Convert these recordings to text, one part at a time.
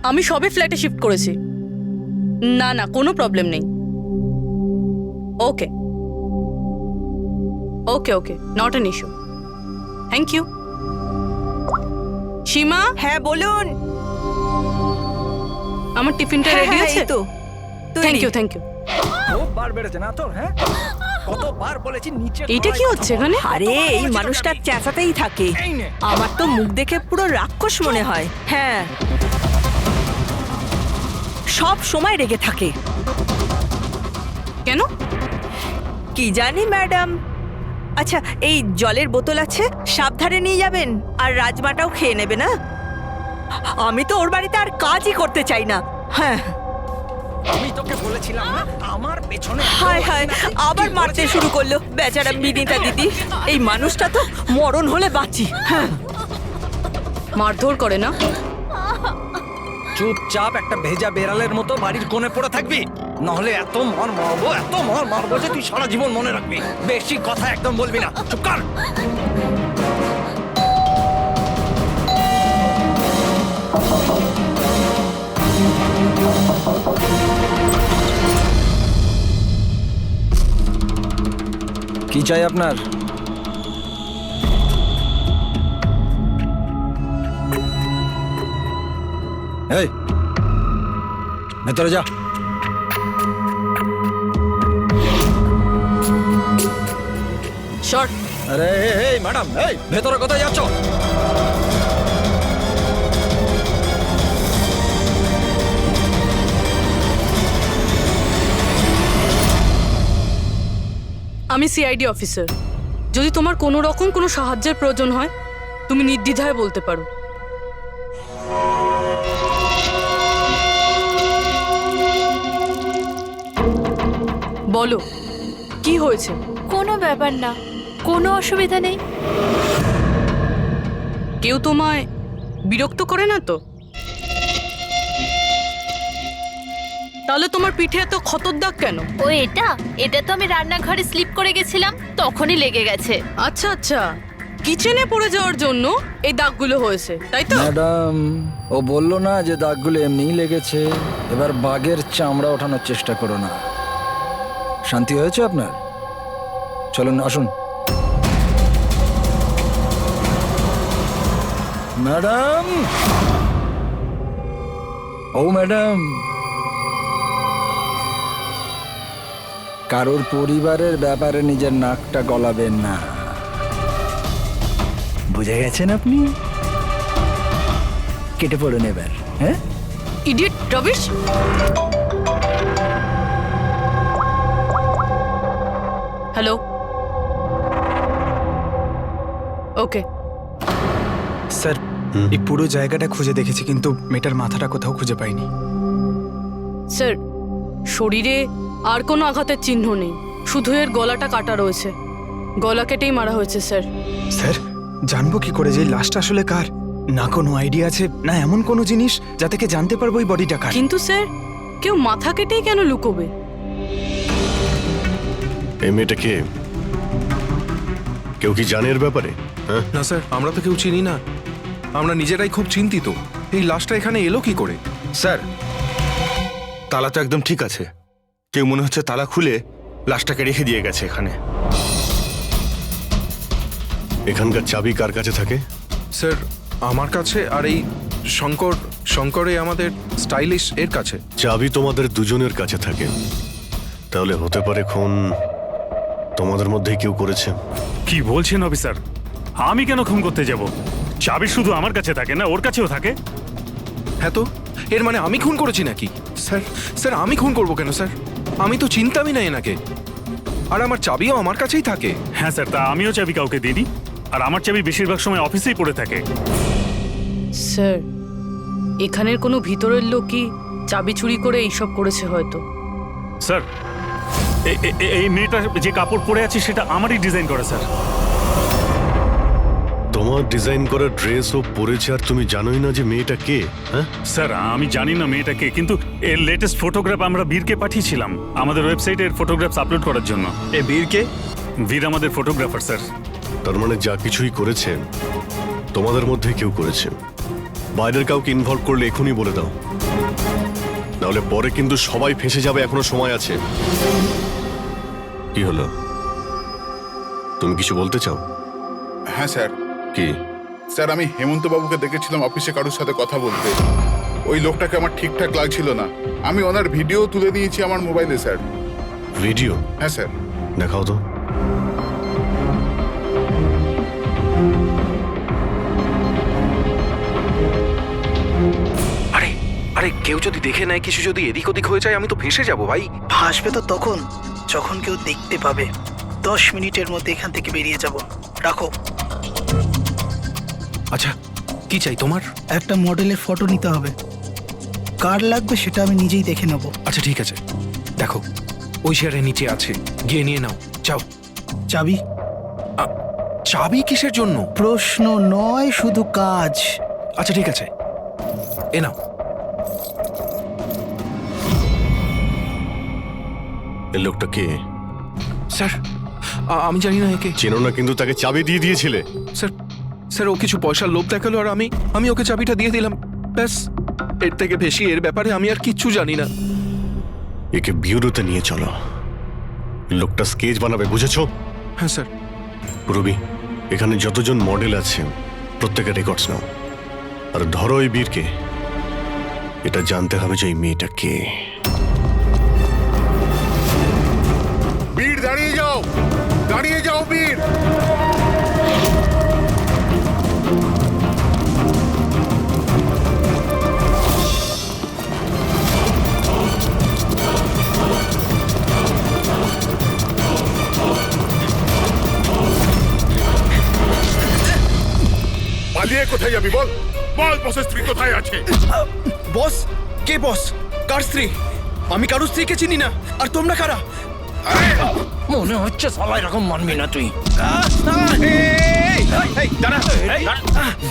আমি সবে ফ্ল্যাটে শিফট করেছি। না না, কোনো প্রবলেম নেই। Okay okay okay, not an issue. Thank you. Seema, হ্যাঁ বলুন। আমার টিফিনটা রেডি আছে তো থ্যাংক ইউ থ্যাংক ইউ। খুব বার বেড়েছে না তোর? হ্যাঁ, কতবার বলেছি নিচে। এইটা কি হচ্ছে এখানে? আরে এই মানুষটা চেঁচাতেই থাকে। এই নে। আমার তো মুখ দেখে পুরো রাক্ষস মনে হয়। হ্যাঁ, সব সময় রেগে থাকে। কেন? কি জানি ম্যাডাম। আচ্ছা, এই জলের বোতল আছে, সাবধানে নিয়ে যাবেন। আর রাজমাটাও খেয়ে নেবে না। আমি তো ওর বাড়িতে আর কাজই করতে চাই না। হ্যাঁ, আমি তোকে বলেছিলাম না আমার পেছনে। হায় হায়, আবার মারতে শুরু করলো বেচারা বিনীতা দিদি। এই মানুষটা তো মরণ হলে বাঁচি। হ্যাঁ, মারধর করে না? চুপচাপ একটা ভেজা বেড়ালের মতো বাড়ির কোণে পড়ে থাকবি, নাহলে এত মার মারবো যে তুই সারা জীবন মনে রাখবি। বেশি কথা একদম বলবি না, চুপ কর। কি চাই আপনার? এই ভেতরে যা। শর্ট। আরে এই ম্যাডাম, এই ভেতরে কোথায় যাচ্ছ? আমি সিআইডি অফিসার। যদি তোমার কোনো রকম কোনো সাহায্যের প্রয়োজন হয়, তুমি নির্দ্বিধায় বলতে পারো। বলো, কি হয়েছে? কোনো ব্যাপার না, কোনো অসুবিধা নেই। কেউ তোমায় বিরক্ত করে না তো? তাহলে তোমার পিঠে এত ক্ষতর দাগ কেন? ও এটা তো আমি রান্নাঘরে স্লিপ করে গেছিলাম, তখনই লেগে গেছে। আচ্ছা আচ্ছা, কিচেনে পড়ে যাওয়ার জন্য এই দাগগুলো হয়েছে, তাই তো? ম্যাডাম, ও বললো না যে দাগগুলো এমনিই লেগেছে। এবার বাঘের চামড়া ওঠানোর চেষ্টা করো না। শান্তি হয়েছে আপনার? চলুন আসুন। ম্যাডাম, ও ম্যাডাম, কারোর পরিবারের ব্যাপারে নিজের নাকটা গলাবেন না, বুঝে গেছেন আপনি? কেটে পড়ুন এবার। হ্যাঁ, ইডিয়েট রবিশ। হ্যালো, ওকে। স্যার, এই পুরো জায়গাটা খুঁজে দেখেছি, কিন্তু মেয়েটার মাথাটা কোথাও খুঁজে পাইনি। স্যার, শরীরে আর কোনো আঘাতের চিহ্ন নেই, শুধু এর গলাটা কাটা রয়েছে। গলা কেটেই মারা হয়েছে স্যার। স্যার, জানবো কি করে যে এই লাশটা আসলে কার? না কোনো আইডিয়া আছে, না এমন কোনো জিনিস যা থেকে জানতে পারবো এই বডিটা কার। কিন্তু স্যার, কেউ মাথা কেটেই কেন লুকোবে? এই মেয়েটা কে? কেউ কি জানে এর ব্যাপারে? হ্যাঁ, না স্যার, আমরা তো কেউ চিনি না। আমরা নিজেরাই খুব চিন্তিত। এই লাশটা এখানে এলো কি করে? স্যার, তালা তো একদম ঠিক আছে। কেউ মনে হচ্ছে তালা খুলে লাশটাকে রেখে দিয়ে গেছে এখানে। এখানকার চাবি কার কাছে থাকে? স্যার, আমার কাছে, আর এই শঙ্করে আমাদের স্টাইলিশ এর কাছে। চাবি তোমাদের দুজনের কাছে থাকে, তাহলে হতে পারে খুন তোমাদের মধ্যেই কেউ করেছে। কি বলছেন অফিসার? আমি কেন খুন করতে যাব? চাবি শুধু আমার কাছে থাকে না, ওর কাছেও থাকে। হ্যাঁ তো, এর মানে আমি খুন করেছি নাকি? স্যার স্যার, আমি খুন করবো কেন স্যার? আমি তো চিনতামই না এনাকে। আর আমার চাবিও আমার কাছেই থাকে। হ্যাঁ স্যার, তা আমিও চাবি কাউকে দিইনি। আর আমার চাবি বেশিরভাগ সময় অফিসেই পড়ে থাকে। স্যার, এখানের কোনো ভিতরের লোকই চাবি চুরি করে এইসব করেছে হয়তো। স্যার, এই মেয়েটা যে কাপড় পরে আছে সেটা আমারই ডিজাইন করা স্যার। তোমার ডিজাইন করা ড্রেস ও পরেছে, আর তুমি জানোই না যে মেয়েটা কে? হ্যাঁ স্যার, আমি জানি না মেয়েটা কে, কিন্তু এর লেটেস্ট ফটোগ্রাফ আমরা বীরকে পাঠিয়েছিলাম আমাদের ওয়েবসাইটে এর ফটোগ্রাফস আপলোড করার জন্য। এ বীরকে? বীর আমাদের ফটোগ্রাফার স্যার। তার মানে যা কিছুই করেছেন তোমাদের মধ্যে কেউ করেছে। বাইরের কাউকে ইনভলভ করলে এখনই বলে দাও। নাহলে পরে কিন্তু সবাই ফেঁসে যাবে, এখনো সময় আছে। কি হলো, তুমি কিছু বলতে চাও? হ্যাঁ স্যার। কি? স্যার, আমি হেমন্ত বাবুকে দেখেছিলাম অফিসে কারোর সাথে কথা বলতে। ওই লোকটাকে আমার ঠিকঠাক লাগছিল না। আমি ওনার ভিডিও তুলে নিয়েছি আমার মোবাইলে স্যার। ভিডিও? হ্যাঁ স্যার। দেখাও তো। আরে আরে, কেউ যদি দেখে নেয়, কিছু যদি এদিক ওদিক হয়ে যায়, আমি তো ফেঁসে যাবো ভাই। ভাসবে তো তখন যখন কেউ দেখতে পাবে। 10 মিনিটের মধ্যে এখান থেকে বেরিয়ে যাব। রাখো। আচ্ছা, কি চাই তোমার? একটা মডেলের ফটো নিতে হবে। কার লাগবে সেটা আমি নিজেই দেখে নেব। আচ্ছা ঠিক আছে, দেখো ওই চেয়ারের নিচে আছে, গিয়ে নিয়ে নাও। যাও। চাবি? চাবি কিসের জন্য? প্রশ্ন নয়, শুধু কাজ। আচ্ছা ঠিক আছে, এ নাও। এই লোকটা কে? স্যার, আমি জানি না একে। চেনো না, কিন্তু তাকে চাবি দিয়ে দিয়েছিলে। স্যার স্যার, ও কিছু পয়সার লোভ দেখালো আর আমি ওকে চাবিটা দিয়ে দিলাম, ব্যাস। এর থেকে বেশি এর ব্যাপারে আমি আর কিচ্ছু জানি না। একে বিউরোতে নিয়ে চলো, লোকটা স্কেচ বানাবে, বুঝেছো? হ্যাঁ স্যার। রবি, এখানে যতজন মডেল আছে প্রত্যেকের রেকর্ডস নাও, আর ধরো এই বীরকে। এটা জানতে হবে যে এই মেয়েটা কে। বীর, দাঁড়িয়ে যাও, দাঁড়িয়ে যাও বীর। পালিয়ে কোথায় যাবি বল? বল, বসের স্ত্রী কোথায় আছে? বস? কে বস? কার স্ত্রী? আমি কারোর স্ত্রীকে চিনি না। আর তোমরা কারা? মনে হচ্ছে সবাই এরকম মানবি না তুই।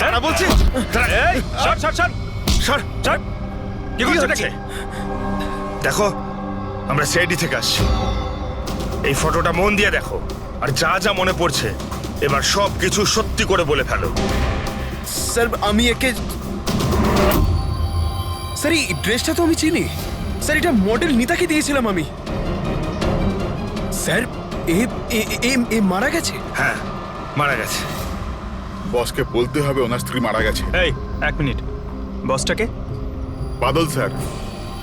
দাঁড়া বলছি। কি করছো এটাকে? দেখো, আমরা সিআইডি থেকে আসছি। এই ফটোটা মন দিয়ে দেখো, আর যা যা মনে পড়ছে এবার সব কিছু সত্যি করে বলে ফেলো। স্যার, আমি একে... স্যার, এই ড্রেসটা তো আমি চিনি। স্যার, এটা মডেল নিতাকে দিয়েছিলাম আমি। স্যার, এ মারা গেছে? হ্যাঁ, মারা গেছে। বসকে বলতে হবে ওনার স্ত্রী মারা গেছে। এই, 1 মিনিট। বসটাকে? বাদল স্যার।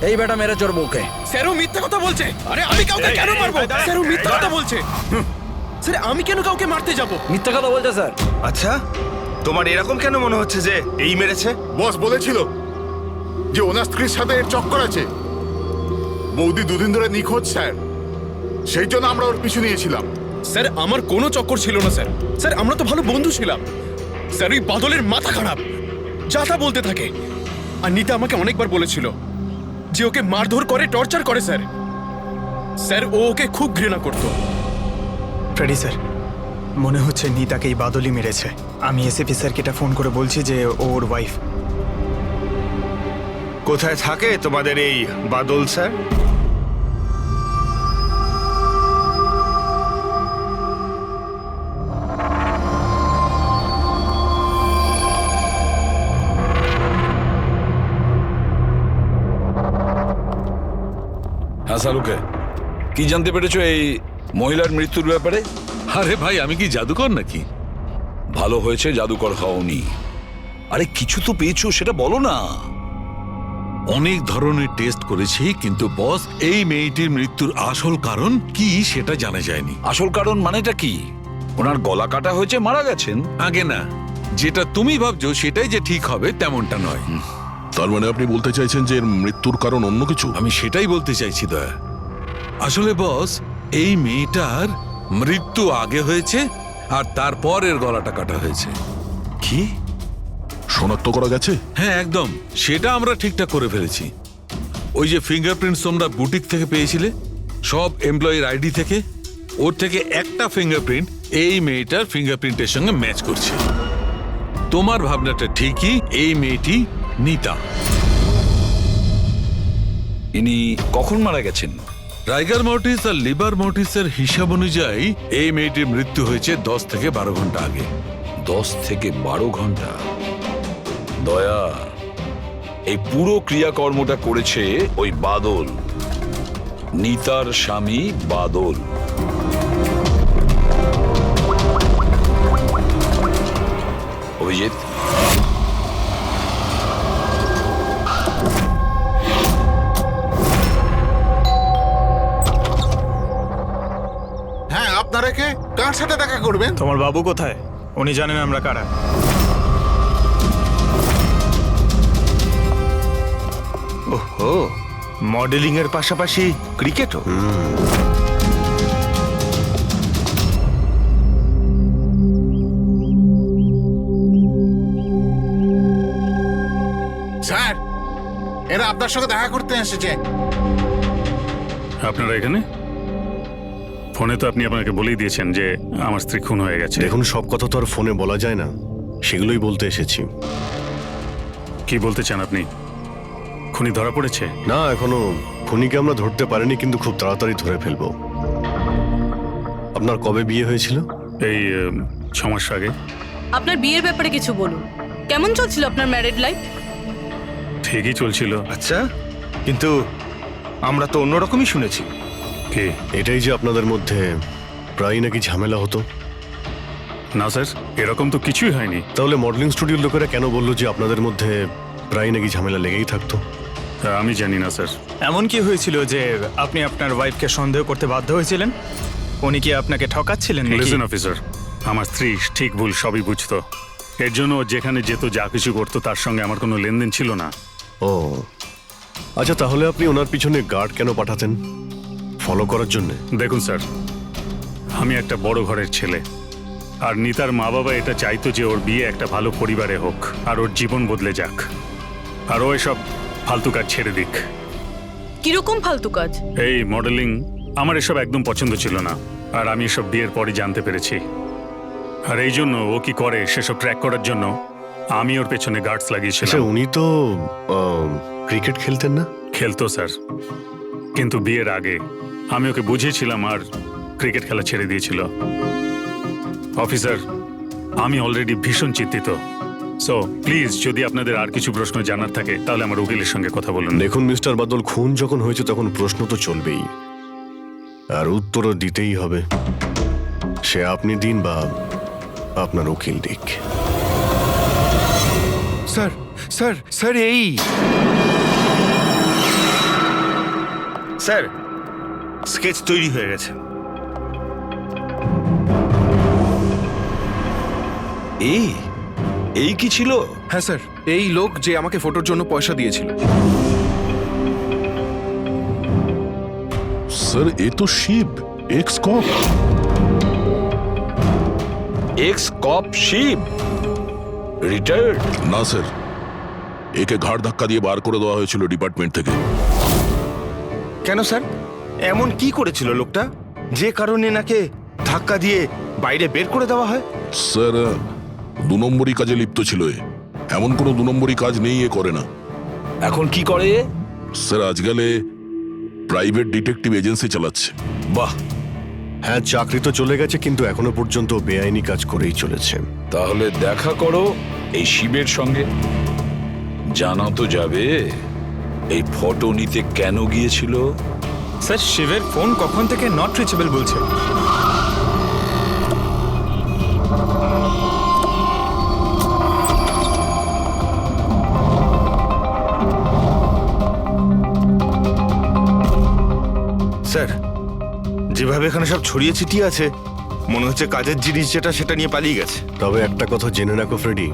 এই বেটা মেরে চোর বউকে। স্যার, ও মিথ্যা কথা বলছে। আরে আমি কাউকে কেন মারবো? স্যার, ও মিথ্যা কথা বলছে। স্যার, আমি কেন কাউকে মারতে যাব? মিথ্যা কথা বলছে স্যার। আচ্ছা, তোমার এরকম কেন মনে হচ্ছে যে এই মেরেছে? বস বলেছিল যে ওনার স্ত্রীর সাথে এর চক্কর আছে। বৌদি 2 দিন ধরে নিখোঁজ স্যার, সেই জন্য আমরা ওর পিছু নিয়েছিলাম। স্যার, আমার কোনো চক্কর ছিল না স্যার। স্যার, আমরা তো ভালো বন্ধু ছিলাম। স্যার, ওই বাদলের মাথা খারাপ, যা তা বলতে থাকে। আর নিতা আমাকে অনেকবার বলেছিল যে ওকে মারধর করে, টর্চার করে। স্যার স্যার ও ওকে খুব ঘৃণা করতো। ফ্রেডি স্যার, মনে হচ্ছে নিতাকে এই বাদলই মেরেছে। আমি এসএপি স্যারকে এটা ফোন করে বলছি যে ওর ওয়াইফ। কোথায় থাকে তোমাদের এই বাদল স্যার? হ্যাঁ সালুকে, কি জানতে পেরেছো এই মহিলার মৃত্যুর ব্যাপারে? আরে ভাই, আমি কি জাদুকর নাকি? ভালো হয়েছে জাদুকর হওনি। আরে কিছু তো পেয়েছো, সেটা বলো না। অনেক ধরনের টেস্ট করেছি, কিন্তু বস, এই মেয়েটির মৃত্যুর আসল কারণ কি সেটা জানা যায়নি। আসল কারণ মানেটা কি? ওনার গলা কাটা হয়েছে, মারা গেছেন। আগে না, যেটা তুমি ভাবছো সেটাই যে ঠিক হবে তেমনটা নয়। তার মানে আপনি বলতে চাইছেন যে এর মৃত্যুর কারণ অন্য কিছু? আমি সেটাই বলতে চাইছি দয়া। আসলে বস, এই মেয়েটার মৃত্যু আগে হয়েছে আর তারপর এর গলাটা কাটা হয়েছে। কি শনাক্ত করা গেছে? হ্যাঁ একদম, সেটা আমরা ঠিকঠাক করে ফেলেছি। ওই যে ফিঙ্গারপ্রিন্টস তোমরা বুটিক থেকে পেয়েছিলে, সব এমপ্লয়ির আইডি থেকে, ওর থেকে একটা ফিঙ্গারপ্রিন্ট এই মেয়েটার ফিঙ্গারপ্রিন্টের সঙ্গে ম্যাচ করছে। তোমার ভাবনাটা ঠিকই, এই মেয়েটি নিতা। ইনি কখন মারা গেছেন? রাইগার মর্টিস আর লিভার মর্টিসের হিসাব অনুযায়ী এই মেয়েটির মৃত্যু হয়েছে 10 থেকে 12 ঘন্টা আগে। 10 থেকে 12 ঘন্টা? দয়া, এই পুরো ক্রিয়াকর্মটা করেছে ওই বাদল, নিতার স্বামী বাদল। অভিজিৎ, হ্যাঁ, আপনারা কে? কার সাথে দেখা করবেন? তোমার বাবু কোথায়? উনি জানেন আমরা কারা। ওহো, মডেলিং এর পাশাপাশি ক্রিকেটও। স্যার, এরা আপনার সঙ্গে দেখা করতে এসেছে। আপনারা এখানে? ফোনে তো আপনি আপনাকে বলেই দিয়েছেন যে আমার স্ত্রী খুন হয়ে গেছে। দেখুন, সব কথা তো আর ফোনে বলা যায় না, সেগুলোই বলতে এসেছি। কি বলতে চান আপনি? খুনি ধরা পড়েছে? না, এখনো খুনিকে আমরা ধরতে পারিনি, কিন্তু খুব তাড়াতাড়ি ধরে ফেলবো। আপনার কবে বিয়ে হয়েছিল? এই 6 মাস আগে। আপনার বিয়ের ব্যাপারে কিছু বলুন। কেমন চলছিল আপনার ম্যারেড লাইফ? ঠিকই চলছিল। আচ্ছা, কিন্তু আমরা তো অন্যরকমই শুনেছি। কি? এটাই যে আপনাদের মধ্যে প্রায় নাকি ঝামেলা হতো। না স্যার, এরকম তো কিছুই হয়নি। তাহলে মডেলিং স্টুডিওর লোকেরা কেন বললো যে আপনাদের মধ্যে প্রায় নাকি ঝামেলা লেগেই থাকতো? আমি জানি না স্যার। এমন কি হয়েছিল যে আপনি আপনার ওয়াইফকে সন্দেহ করতে বাধ্য হয়েছিলেন? উনি কি আপনাকে ঠকাচ্ছিলেন নাকি? লিসেন অফিসার, আমার স্ত্রী ঠিক ভুল সবই বুঝতো। এর জন্য ও যেখানে যেত, যা কিছু করতো, তার সঙ্গে আমার কোনো লেনদেন ছিল না। ও আচ্ছা, তাহলে আপনি ওনার পিছনে গার্ড কেন পাঠাতেন? ফলো করার জন্য? দেখুন স্যার, আমি একটা বড় ঘরের ছেলে, আর নিতার মা বাবা এটা চাইতো যে ওর বিয়ে একটা ভালো পরিবারে হোক আর ওর জীবন বদলে যাক, আর ও এসব ফালতু কাজ ছেড়ে দিক। কিরকম ফালতু কাজ? এই মডেলিং, আমার এসব একদম পছন্দ ছিল না, আর আমি এসব বিয়ের পরই জানতে পেরেছি। আর এই জন্য ও কি করে সেসব ট্র্যাক করার জন্য আমি ওর পেছনে গার্ডস লাগিয়েছিলাম। উনি তো ক্রিকেট খেলতেন না? খেলতো স্যার, কিন্তু বিয়ের আগে আমি ওকে বুঝিয়েছিলাম আর ক্রিকেট খেলা ছেড়ে দিয়েছিল। অফিসার, আমি অলরেডি ভীষণ চিন্তিত। সো প্লিজ, যদি আপনাদের আর কিছু প্রশ্ন জানার থাকে তাহলে আমার উকিলের সঙ্গে কথা বলুন। দেখুন মিস্টার বাদল, খুন যখন হয়েছে তখন প্রশ্ন তো চলবেই, আর উত্তরও দিতেই হবে। সে আপনি দিন বা আপনার উকিল দিক। স্যার স্যার স্যার এই স্যার, স্কেচ তৈরি হয়ে গেছে। এই কি ছিল? হ্যাঁ স্যার, এই লোক যে আমাকে ফটোর জন্য পয়সা দিয়েছিল। স্যার, এ তো শিব, এক্স কপ। এক্স কপ শিব রিটায়ার্ড? না স্যার, একে ঘাড় ধাক্কা দিয়ে বার করে দেওয়া হয়েছিল ডিপার্টমেন্ট থেকে। কেন স্যার, এমন কি করেছিল লোকটা যে কারণে নাকে ধাক্কা দিয়ে বাইরে বের করে দেওয়া হয়? স্যার, 2 নম্বরই কাজে লিপ্ত ছিল এ। এমন কোনো 2 নম্বরই কাজ নেই এ করে না। এখন কি করে? স্যার, আজকালে প্রাইভেট ডিটেকটিভ এজেন্সি চালাচ্ছে। বাহ! হ্যাঁ, চাকরি তো চলে গেছে, কিন্তু এখনো পর্যন্ত বেআইনি কাজ করেই চলেছে। তাহলে দেখা করো এই শিবের সঙ্গে, জানা তো যাবে এই ফটো নিতে কেন গিয়েছিল। স্যার, শিবের ফোন কখন থেকে নট রিচেবল বলছে। স্যার, যেভাবে এখানে সব ছড়িয়ে ছিটিয়ে আছে, মনে হচ্ছে কাজের জিনিস যেটা সেটা নিয়ে পালিয়ে গেছে। তবে একটা কথা জেনে রাখো ফ্রেডি,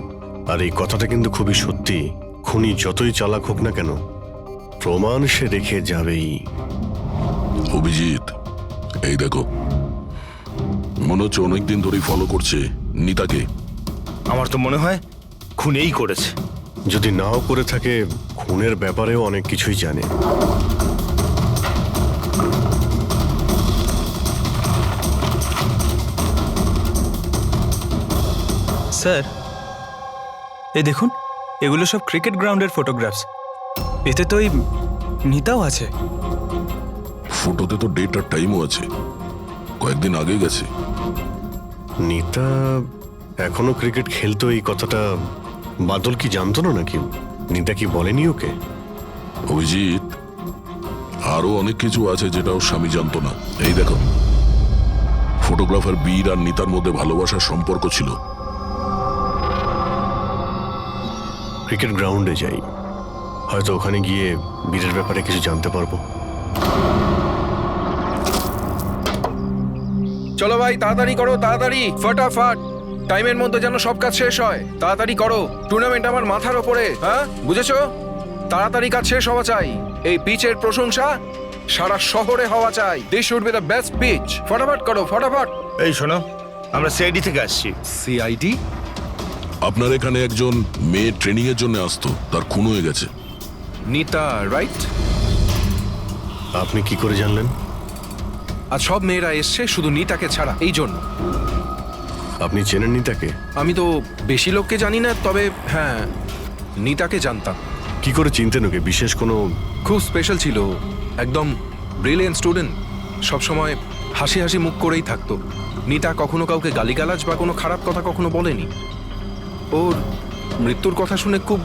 আর এই কথাটা কিন্তু খুবই সত্যি, খুনি যতই চালাক হোক না কেন, প্রমাণ সে রেখে যাবেই। অভিজিৎ, এই দেখো, মনে হচ্ছে অনেকদিন ধরেই ফলো করছে নিতাকে। আমার তো মনে হয় খুনেই করেছে। যদি নাও করে থাকে, খুনের ব্যাপারেও অনেক কিছুই জানে। স্যার, এই দেখুন, এগুলো সব ক্রিকেট গ্রাউন্ডের ফটোগ্রাফস। এতে তো এই নিতাও আছে। ফটোতে তো ডেট আর টাইমও আছে, কয়েকদিন আগে গেছে। নিতা এখনো ক্রিকেট খেলতো, এই কথাটা বাদল কি জানতো না নাকি? নিতা কি বলেনি ওকে? অভিজিৎ, আরো অনেক কিছু আছে যেটা ওর স্বামী জানতো না। এই দেখো, ফটোগ্রাফার বীর আর নিতার মধ্যে ভালোবাসার সম্পর্ক ছিল। ক্রিকেট গ্রাউন্ডে যাই, হয়তো ওখানে গিয়ে বীরের ব্যাপারে কিছু জানতে পারবো। চলো ভাই, তাড়াতাড়ি করো, তাড়াতাড়ি, ফটাফট। টাইমের মধ্যে যেন সব কাজ শেষ হয়। তাড়াতাড়ি করো, টুর্নামেন্ট আমার মাথার ওপরে, হ্যাঁ বুঝেছো? তাড়াতাড়ি কাজ শেষ হওয়া চাই। এই পিচের প্রশংসা সারা শহরে হওয়া চাই। This should be the best pitch. ফটাফট করো, ফটাফট। এই শোনো, আমরা সিআইডি থেকে আসছি। সিআইডি? আপনার এখানে একজন মেয়ে ট্রেনিং এর জন্য আসতো, তার খুন হয়ে গেছে। নিতা, রাইট? আপনি কি করে জানলেন? আর সব মেয়েরা এসছে শুধু নিতাকে ছাড়া, এই জন্য। আপনি চেনেন নিতাকে? আমি তো বেশি লোককে জানি না, তবে হ্যাঁ, নিতাকে জানতাম। কি করে চিনতেন ওকে? বিশেষ কোনো? খুব স্পেশাল ছিল, একদম ব্রিলিয়েন্ট স্টুডেন্ট, সবসময় হাসি হাসি মুখ করেই থাকতো। নিতা কখনো কাউকে গালিগালাজ বা কোনো খারাপ কথা কখনো বলেনি। ওর মৃত্যুর কথা শুনে খুব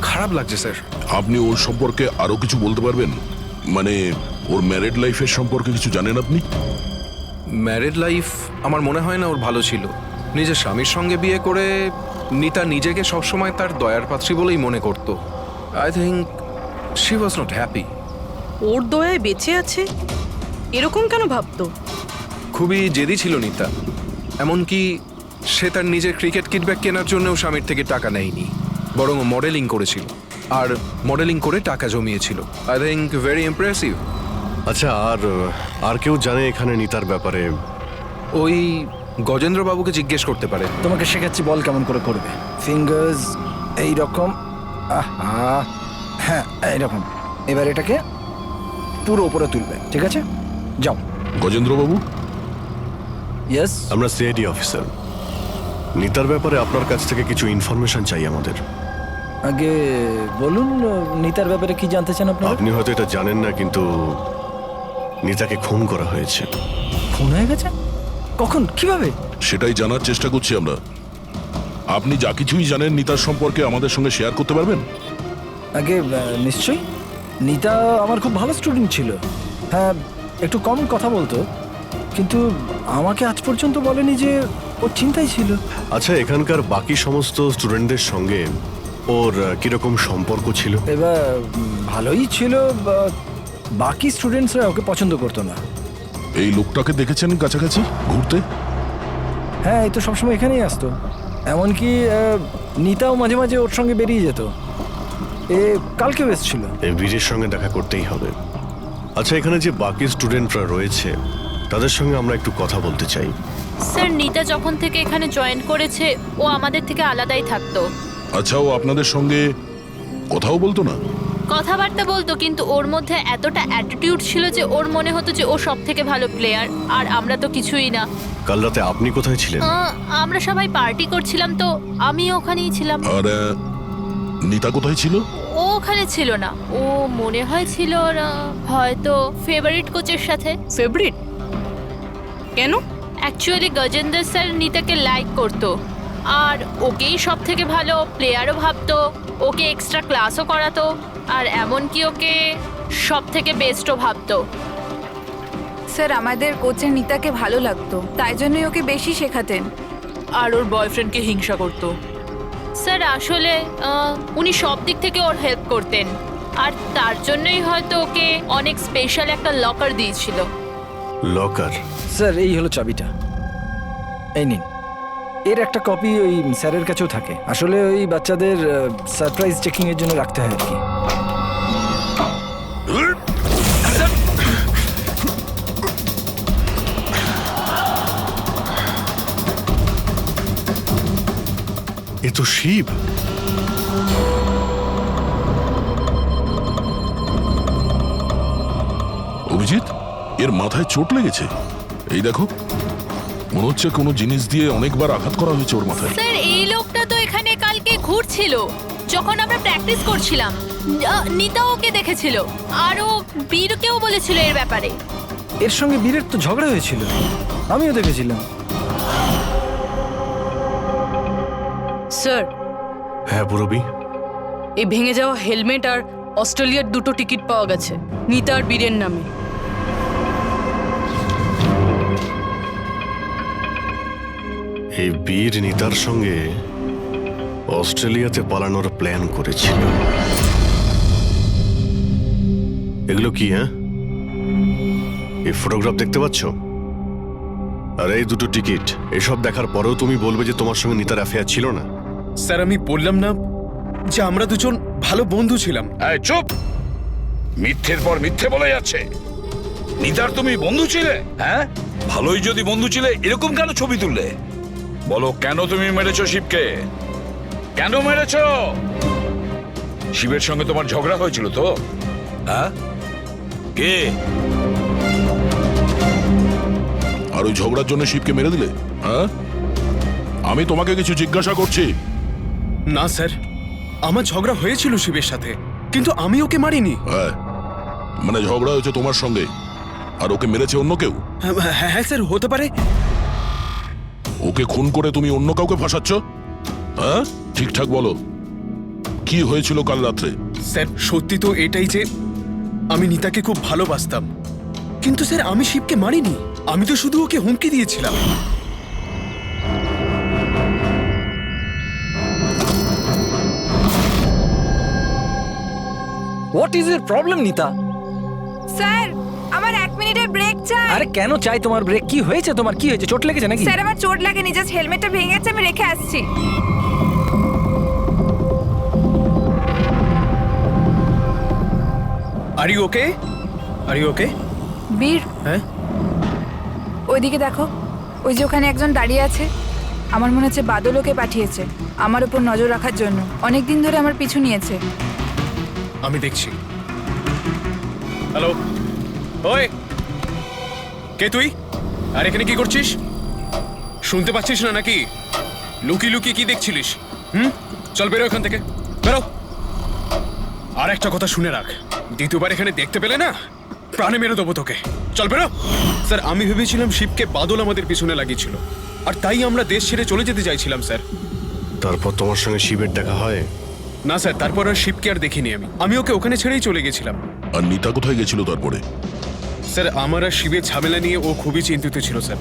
খারাপ লাগছে স্যার। আপনি ওর সম্পর্কে আরো কিছু বলতে পারবেন? মানে ওর ম্যারিড লাইফের সম্পর্কে কিছু জানেন আপনি? ম্যারিড লাইফ আমার মনে হয় না ওর ভালো ছিল। নিজের স্বামীর সঙ্গে বিয়ে করে নিতা নিজেকে সবসময় তার দয়ার পাত্রী বলেই মনে করত। I think she was not happy. ওর দয়ায় বেঁচে আছে এরকম কেন ভাবতো? খুবই জেদি ছিল নিতা, এমনকি সে তার নিজের ক্রিকেট কিট ব্যাগ কেনার জন্যও স্বামীর থেকে টাকা নেয়নি, বরং মডেলিং করেছিল আর মডেলিং করে টাকা জমিয়েছিল। I think very impressive. আচ্ছা, আর কেউ জানে এখানে নিতার ব্যাপারে? ওই গজেন্দ্র বাবুকে জিজ্ঞেস করতে পারে। তোমাকে শেখাচ্ছি বল কেমন করে করবে। ফিঙ্গার্স এই রকম, হ্যাঁ এইরকম। এবার এটাকে পুরো উপরে তুলবে, ঠিক আছে? যাও। গজেন্দ্র বাবু? ইয়েস, আমরা সিআইডি অফিসার। নিতার ব্যাপারে আপনার কাছ থেকে কিছু ইনফরমেশন চাই আমাদের। আগে বলুন নিতার ব্যাপারে কি জানতে চান আপনারা? আপনি হয়তো এটা জানেন না, কিন্তু নিতাকে খুন করা হয়েছে। খুন হয়ে গেছে? কখন, কিভাবে? সেটাই জানার চেষ্টা করছি আমরা। আপনি যা কিছুই জানেন নিতার সম্পর্কে আমাদের সঙ্গে শেয়ার করতে পারবেন? আগে নিশ্চয়ই। নিতা আমার খুব ভালো স্টুডেন্ট ছিল। হ্যাঁ, একটু কম কথা বলতো, কিন্তু আমাকে আজ পর্যন্ত বলেনি যে ওর চিন্তাই ছিল। আচ্ছা, এখানকার বাকি সমস্ত স্টুডেন্টদের সঙ্গে ওর কিরকম সম্পর্ক ছিল? এবার ভালোই ছিল, বাকি স্টুডেন্টসরা ওকে পছন্দ করতো না। এই লোকটাকে দেখেছেন কাছাকাছি ঘুরতে? হ্যাঁ, এই তো সবসময় এখানেই আসতো। এমনকি নিতাও মাঝে মাঝে ওর সঙ্গে বেরিয়ে যেত। কালকেও এসেছিল। এই বীরের সঙ্গে দেখা করতেই হবে। আচ্ছা, এখানে যে বাকি স্টুডেন্টরা রয়েছে তাদের সঙ্গে আমরা একটু কথা বলতে চাই। স্যার, নিতা যখন থেকে এখানে জয়েন করেছে ও আমাদের থেকে আলাদাই থাকতো। আচ্ছা, ও আপনাদের সঙ্গে কথাও বলতো না? কথাবার্তা বলতো, কিন্তু ওর মধ্যে এতটা অ্যাটিটিউড ছিল যে ওর মনে হতো যে ও সব থেকে ভালো প্লেয়ার, আর আমরা তো কিছুই না। কাল রাতে আপনি কোথায় ছিলেন? আমরা সবাই পার্টি করছিলাম, তো আমি ওখানেই ছিলাম। আর নিতা কোথায় ছিল? ও ওখানে ছিল না, ও মনে হয় ছিল হয়তো ফেভারিট কোচের সাথে। ফেভারিট? কেন? অ্যাকচুয়ালি গজেন্দ্র স্যার নিতাকে লাইক করতো, আর ওকেই সব থেকে ভালো প্লেয়ারও ভাবতো, ওকে এক্সট্রা ক্লাসও করাতো, আর এমনকি ওকে সব থেকে বেস্টও ভাবতো। স্যার, আমাদের কোচের নিতাকে ভালো লাগতো, তাই জন্যই ওকে বেশি শেখাতেন। আর ওর বয়ফ্রেন্ডকে হিংসা করতো। স্যার, আসলে উনি সব দিক থেকে ওর হেল্প করতেন, আর তার জন্যই হয়তো ওকে অনেক স্পেশাল একটা লকার দিয়েছিল। লকার? স্যার, এই হলো চাবিটা, এই নিন। এর একটা কপি ওই স্যারের কাছেও থাকে। আসলে ওই বাচ্চাদের সারপ্রাইজ চেকিং এর জন্য রাখতে হয় আর কি। এ তো শিব। অভিজিৎ, এর মাথায় চোট লেগেছে। এই দেখো, মনে হচ্ছে কোনো জিনিস দিয়ে অনেকবার আঘাত করা হয়েছে ওর মাথায়। স্যার, এই লোকটা তো এখানে কালকে ঘুরছিল যখন আমরা প্র্যাকটিস করছিলাম। নিতা ওকে দেখেছিল, আরও বীরকেও বলেছিল এর ব্যাপারে। এর সঙ্গে বীরের তো ঝগড়া হয়েছিল, আমিও দেখেছিলাম। স্যার। হ্যাঁ পুরবি? এই ভেঙে যাওয়া হেলমেট আর অস্ট্রেলিয়ার 2টো টিকিট পাওয়া গেছে নিতা আর বীরের নামে। এই বীর নিতার সঙ্গে অস্ট্রেলিয়াতে পালানোর প্ল্যান করেছিল। এগুলো কি? হ্যাঁ, এই ফটোগ্রাফ দেখতে পাচ্ছ আর এই 2টো টিকিট, এসব দেখার পরেও তুমি বলবে যে তোমার সঙ্গে নিতার অ্যাফেয়ার ছিল না? স্যার আমি বললাম না যে আমরা দুজন ভালো বন্ধু ছিলাম? এই চুপ! মিথ্যের পর মিথ্যে বলে যাচ্ছে। নিতার তুমি বন্ধু ছিলে? হ্যাঁ, ভালোই যদি বন্ধু ছিলে এরকম কেন ছবি তুললে? বলো, কেন তুমি মেরেছো শিবকে? কেন মেরেছো? শিবের সঙ্গে তোমার ঝগড়া হয়েছিল তো? হ্যাঁ, কে? আর ওই ঝগড়ার জন্য শিবকে মেরে দিলে? হ্যাঁ, আমি তোমাকে কিছু জিজ্ঞাসা করছি। না স্যার, আমার ঝগড়া হয়েছিল শিবের সাথে, কিন্তু আমি ওকে মারিনি। হ্যাঁ, মানে ঝগড়া হয়েছে তোমার সঙ্গে আর ওকে মেরেছে অন্য কেউ? হ্যাঁ স্যার, হতে পারে। ওকে খুন করে তুমি অন্য কাউকে ফাঁসাচ্ছ? হ্যাঁ, ঠিকঠাক বলো, কি হয়েছিল কাল রাত্রে? স্যার সত্যি তো এটাই যে আমি নিতাকে খুব ভালোবাসতাম, কিন্তু স্যার আমি শিবকে মারিনি। আমি তো শুধু ওকে হুমকি দিয়েছিলাম। হোয়াট ইজ এর প্রবলেম নিতা? স্যার আমার 1 মিনিটের ব্রেক চাই। আরে কেন চাই তোমার ব্রেক? কি হয়েছে তোমার? কি হয়েছে? চোট লেগেছে নাকি? স্যার আমার চোট লাগেনি, জাস্ট হেলমেটটা ভেঙে গেছে, আমি রেখে আসছি। Are you okay? Are you okay? Bir, হ্যাঁ, ওইদিকে দেখো, ওই যে ওখানে একজন দাঁড়িয়ে আছে। আমার মনে হচ্ছে বাদল ওকে পাঠিয়েছে আমার উপর নজর রাখার জন্য। অনেক দিন ধরে আমার পিছু নিয়েছে। আমি দেখছি। হ্যালো, ওই কে তুই? আর এখানে কি করছিস? শুনতে পাচ্ছিস না নাকি? লুকিয়ে লুকিয়ে কি দেখছিলিস? চল বেরো এখান থেকে, বেরো। আর একটা কথা শুনে রাখ, দ্বিতীয়বার এখানে দেখতে পেলে না প্রাণে মেরে দেবো তোকে। চল বেরো। স্যার আমি ভেবেছিলাম শিবকে বাদল আমাদের পিছনে লাগিয়েছিল, আর তাই আমরা দেশ ছেড়ে চলে যেতে চাইছিলাম স্যার। তারপর তোমার সঙ্গে শিবের দেখা হয়? না স্যার, তারপর আর শিবকে আর দেখিনি আমি ওকে ওখানে ছেড়েই চলে গেছিলাম। আর নিতা কোথায় গেছিল তারপরে? স্যার আমার আর শিবের ঝামেলা নিয়ে ও খুবই চিন্তিত ছিল স্যার।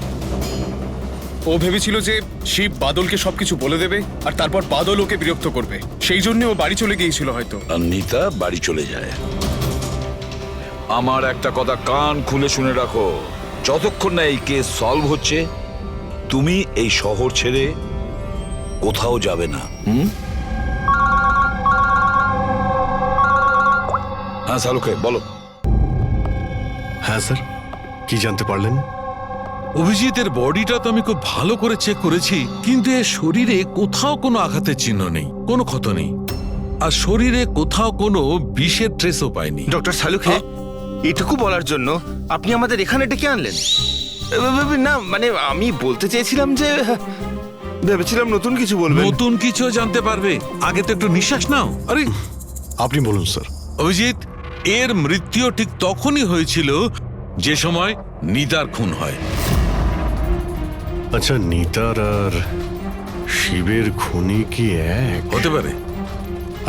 ও ভেবেছিল যে শিব বাদলকে সবকিছু বলে দেবে আর তারপর বাদল ওকে বিরক্ত করবে, সেই জন্য ও বাড়ি চলে গিয়েছিল হয়তো। আর নিতা বাড়ি চলে যায়। আমার একটা কথা কান খুলে শুনে রাখো, যতক্ষণ না এই কেস সলভ হচ্ছে তুমি এই শহর ছেড়ে কোথাও যাবে না। হ্যাঁ শালুকে বলো। হ্যাঁ স্যার, কি জানতে পারলেন? অভিজিতের বডিটা তো আমি খুব ভালো করে চেক করেছি, কিন্তু এর শরীরে কোথাও কোনো আঘাতের চিহ্ন নেই, কোনো ক্ষত নেই, আর শরীরে কোথাও কোনো বিষের ট্রেসও পাইনি। ডক্টর শালুকে, এটুকু বলার জন্য আপনি আমাদের এখানে ডেকে আনলেন? না মানে আমি বলতে চেয়েছিলাম যে ভেবেছিলাম নতুন কিছু বলবেন। নতুন কিছু জানতে পারবে, আগে তো একটু নিঃশ্বাস নাও। আরে আপনি বলুন স্যার। অভিজিৎ, এর মৃত্যু ঠিক তখনই হয়েছিল যে সময় নিতার খুন হয়। আচ্ছা, নিতার আর শিবের খুনি কি এক হতে পারে?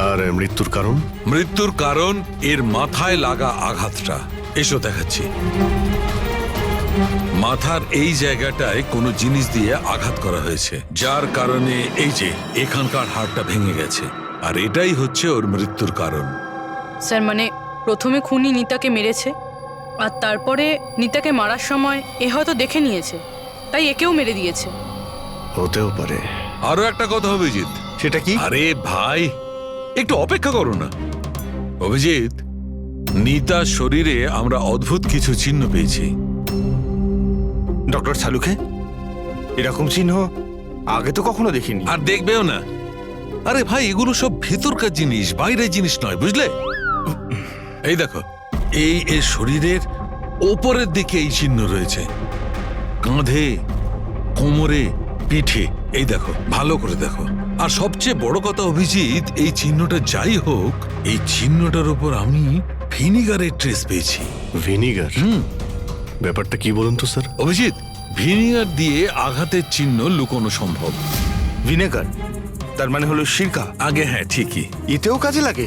আর মৃত্যুর কারণ? মৃত্যুর কারণ এর মাথায় লাগা আঘাতটা। এসো দেখাচ্ছি। মাথার এই জায়গাটায় কোনো জিনিস দিয়ে আঘাত করা হয়েছে, যার কারণে এই যে এখানকার হাড়টা ভেঙে গেছে, আর এটাই হচ্ছে ওর মৃত্যুর কারণ। স্যার মানে প্রথমে খুনি নিতাকে মেরেছে, আর তারপরে নিতাকে মারার সময় এ হয়তো দেখে নিয়েছে, তাই একেও মেরে দিয়েছে। হতেও পারে। আরো একটা কথা অভিজিৎ। সেটা কি? আরে ভাই একটু অপেক্ষা করো না। অভিজিৎ, নিতার শরীরে আমরা অদ্ভুত কিছু চিহ্ন পেয়েছি। ডক্টর শালুকে, এরকম চিহ্ন আগে তো কখনো দেখিনি। আর দেখবেও না। আরে ভাই, এগুলো সব ভেতরকার জিনিস, বাইরের জিনিস নয়, বুঝলে? এই দেখো, এই এর শরীরের ওপরের দিকে এই চিহ্ন রয়েছে, কাঁধে, কোমরে, পিঠে। এই দেখো, ভালো করে দেখো। আর সবচেয়ে বড় কথা অভিজিৎ, এই চিহ্নটা যাই হোক, এই চিহ্নটার উপর আমি ভিনিগারের ট্রেস পেয়েছি। ভিনিগার? ব্যাপারটা কি বলুন তো স্যার। অভিজিৎ, ভিনিগার দিয়ে আঘাতের চিহ্ন লুকোনো সম্ভব। ভিনেগার? তার মানে হলো সিরকা। আগে হ্যাঁ ঠিকই। এতেও কাজে লাগে।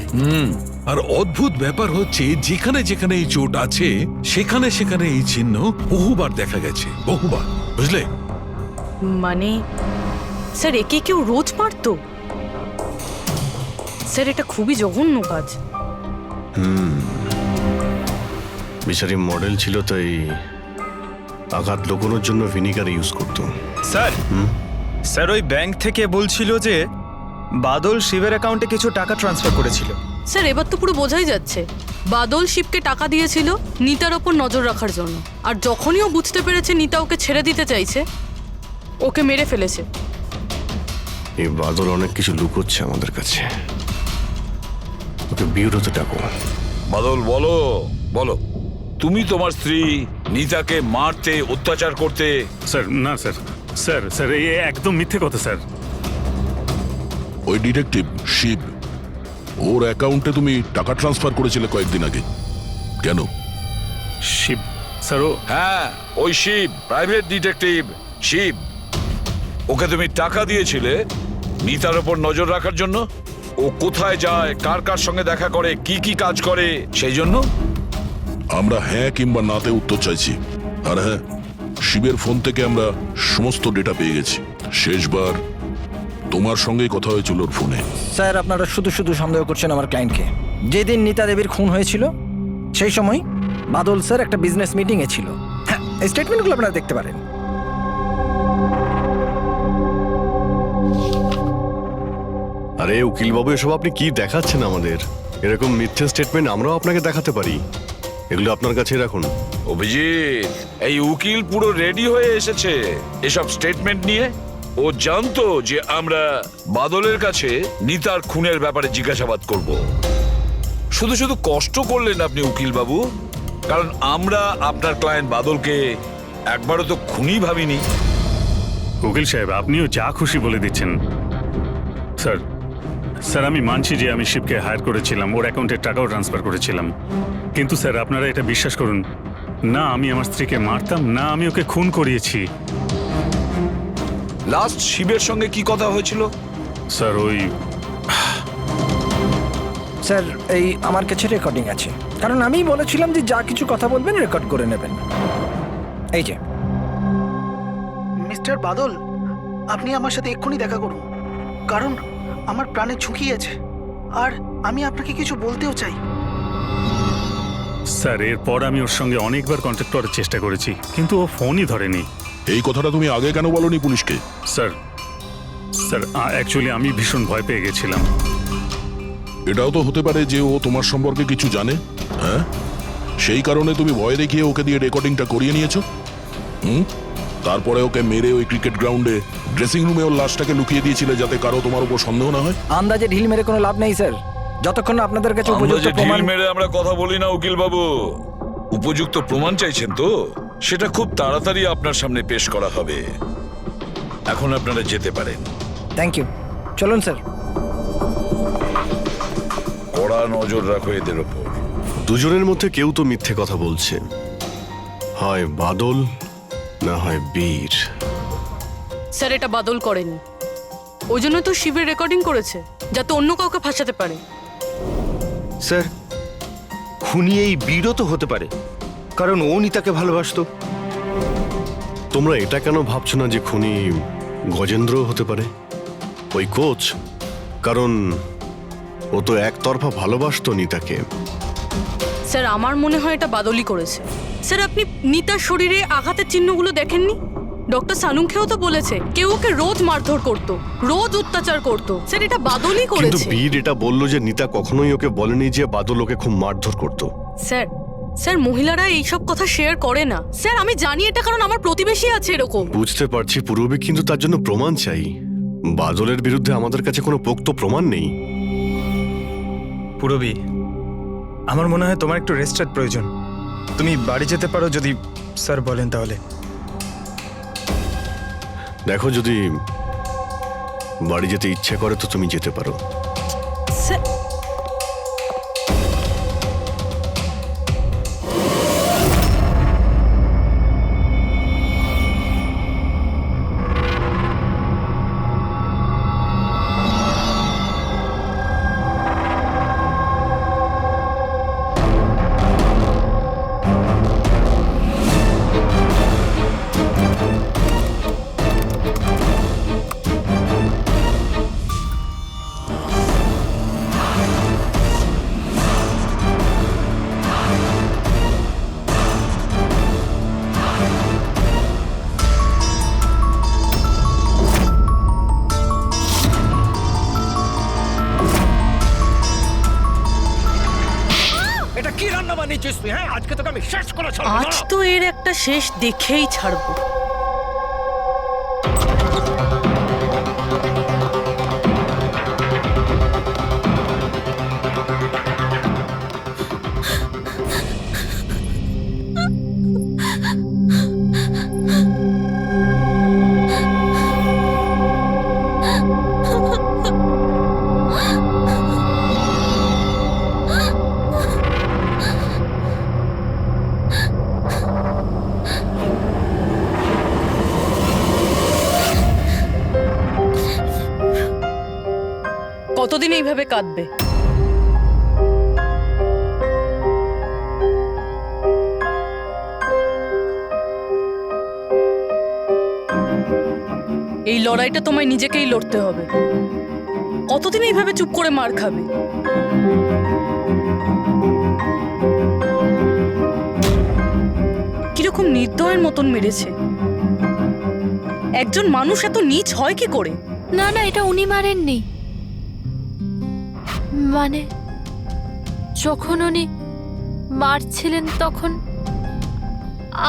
আর অদ্ভুত ব্যাপার হচ্ছে যেখানে যেখানে এই চোট আছে সেখানে সেখানে এই চিহ্ন বহুবার দেখা গেছে, বহুবার, বুঝলে? মানে স্যার একে কেউ রোজ মারতো? স্যার এটা খুবই জঘন্য কাজ। বিচারি মডেল ছিল তাই আঘাত লুকোনোর জন্য ভিনিগার ইউজ করতো। স্যার স্যার ওই ব্যাংক থেকে বলছিল যে বাদল শিবের অ্যাকাউন্টে কিছু টাকা ট্রান্সফার করেছিল। স্যার এবার তো পুরো বোঝাই যাচ্ছে বাদল শিবকে টাকা দিয়েছিল নিতার ওপর নজর রাখার জন্য, আর যখনই ও বুঝতে পেরেছে নিতা ওকে ছেড়ে দিতে চাইছে ওকে মেরে ফেলেছে। এই বাদল অনেক কিছু লুকোচ্ছে আমাদের কাছে, ওকে বিউরোতে ডাকো। বাদল বলো বলো, তুমি তোমার স্ত্রী নিতাকে মারতে, অত্যাচার করতে। স্যার না স্যার, স্যার স্যার এই একদম মিথ্যে কথা স্যার। ওই ডিটেকটিভ শিব, ওর অ্যাকাউন্টে তুমি টাকা ট্রান্সফার করেছিলে কয়েকদিন আগে, কেন? শিব স্যার ও হ্যাঁ ওই শিব, প্রাইভেট ডিটেকটিভ শিব। ওকে তুমি টাকা দিয়েছিলে নিতার ওপর নজর রাখার জন্য, ও কোথায় যায়, কার কার সঙ্গে দেখা করে, কি কি কাজ করে সেই জন্য। আমরা হ্যাঁ কিংবা নাতে উত্তর চাইছি। আর হ্যাঁ, শিবের ফোন থেকে আমরা সমস্ত ডেটা পেয়ে গেছি। শেষবার তোমার সঙ্গেই কথা হয়েছিল ওর ফোনে। স্যার আপনারা শুধু শুধু সন্দেহ করছেন আমার ক্লায়েন্টকে। যেদিন নিতা দেবীর খুন হয়েছিল সেই সময় বাদল স্যার একটা বিজনেস মিটিংয়ে ছিল। হ্যাঁ, এই স্টেটমেন্টগুলো আপনারা দেখতে পারেন। আরে উকিলবাবু, এসব আপনি কি দেখাচ্ছেন আমাদের? এরকম মিথ্যে স্টেটমেন্ট আমরাও আপনাকে দেখাতে পারি, এগুলো আপনার কাছে রাখুন। অভিজিৎ, এই উকিল পুরো রেডি হয়ে এসেছে এসব স্টেটমেন্ট নিয়ে। ও জানতো যে আমরা বাদলের কাছে নিতার খুনের ব্যাপারে জিজ্ঞাসাবাদ করব। শুধু শুধু কষ্ট করলেন আপনি উকিল বাবু, কারণ আমরা আপনার ক্লায়েন্ট বাদলকে একবারও তো খুনি ভাবিনি। উকিল সাহেব আপনিও যা খুশি বলে দিচ্ছেন। স্যার স্যার আমি মানছি যে আমি শিবকে হায়ার করেছিলাম, ওর অ্যাকাউন্টে টাকাও ট্রান্সফার করেছিলাম, কিন্তু স্যার আপনারা এটা বিশ্বাস করুন না, আমি আমার স্ত্রীকে মারতাম না, আমি ওকে খুন করিয়েছি। লাস্ট শিবের সঙ্গে কি কথা হয়েছিল? স্যার ওই স্যার এই আমার কাছে রেকর্ডিং আছে, কারণ আমি বলেছিলাম যে যা কিছু কথা বলবেন রেকর্ড করে নেবেন। এই যে মিস্টার বাদল, আপনি আমার সাথে এক্ষুনি দেখা করুন, কারণ আমার প্রাণে ঝুঁকি আছে আর আমি আপনাকে কিছু বলতেও চাই। স্যার এরপর আমি ওর সঙ্গে অনেকবার কন্ট্যাক্ট করার চেষ্টা করেছি, কিন্তু ও ফোনই ধরেনি। এই কথাটা তুমি আগে কেন বলনি পুলিশকে? স্যার স্যার অ্যাকচুয়ালি আমি ভীষণ ভয় পেয়ে গেছিলাম। এটাও তো হতে পারে যে ও তোমার সম্পর্কে কিছু জানে। হ্যাঁ, সেই কারণে তুমি ভয় দেখিয়ে ওকে দিয়ে রেকর্ডিংটা করিয়ে নিয়েছো। তারপরে ওকে মেরে ওই ক্রিকেট গ্রাউন্ডে ড্রেসিং রুমে ওর লাশটাকে লুকিয়ে দিয়েছিলে যাতে কারো তোমার উপর সন্দেহ না হয়। আন্দাজে ঢিল মেরে কোনো লাভ নেই স্যার, যতক্ষণ না আপনাদের কাছে উপযুক্ত প্রমাণ। ঢিল মেরে আমরা কথা বলি না উকিল বাবু, উপযুক্ত প্রমাণ চাইছেন তো সেটা খুব তাড়াতাড়ি আপনার সামনে পেশ করা হবে। এখন আপনারা যেতে পারেন। থ্যাংক ইউ, চলুন স্যার। কড়া নজর রাখো এদের ওপর। দুজনের মধ্যে কেউ তো মিথ্যে কথা বলছে, হয় বাদল না হয় বীর। স্যার এটা বাদল করেনি, ওই জন্য তো শিবের রেকর্ডিং করেছে যাতে অন্য কাউকে ফাঁসাতে পারে। স্যার, খুনি এই বীরও তো হতে পারে, কারণ ও নিতাকে ভালোবাসতো। তোমরা এটা কেন ভাবছো না যে খুনি গজেন্দ্র হতে পারে, ওই কোচ? কারণ ও তো একতরফা ভালোবাসতো নিতাকে। স্যার আমার মনে হয় এটা বাদলই করেছে। স্যার আপনি নিতার শরীরে আঘাতের চিহ্নগুলো দেখেননি? ডক্টর সানুংখেও তো বলেছে কেউ ওকে রোজ মারধর করতো, রোজ অত্যাচার করতো। স্যার এটা বাদলই কিন্তু করেছে। বীর এটা বললো যে নিতা কখনোই ওকে বলেনি যে বাদল ওকে খুব মারধর করতো। স্যার স্যার মহিলারা এইসব কথা শেয়ার করে না। স্যার আমি জানি এটা, কারণ আমার প্রতিবেশী আছে এরকম। বুঝতে পারছি পূর্ববী, কিন্তু তার জন্য প্রমাণ চাই। বাদলের বিরুদ্ধে আমাদের কাছে কোনো পোক্ত প্রমাণ নেই। পূরবী, আমার মনে হয় তোমার একটু রেস্টের প্রয়োজন। তুমি বাড়ি যেতে পারো যদি স্যার বলেন তাহলে। দেখো, যদি বাড়ি যেতে ইচ্ছে করে তো তুমি যেতে পারো। স্যার করছিস তুই? হ্যাঁ, আজকে তোকে আমি শেষ করে ছাড়বো। আজ তো এর একটা শেষ দেখেই ছাড়বো। কতদিন এইভাবে কাঁদবে? এই লড়াইটা তোমায় নিজেকেই লড়তে হবে। কতদিন এইভাবে চুপ করে মার খাবে? কিরকম নির্দয়ের মতন মেরেছে। একজন মানুষ এত নীচ হয় কি করে? না না, এটা উনি মারেননি। মানে যখন উনি মারছিলেন তখন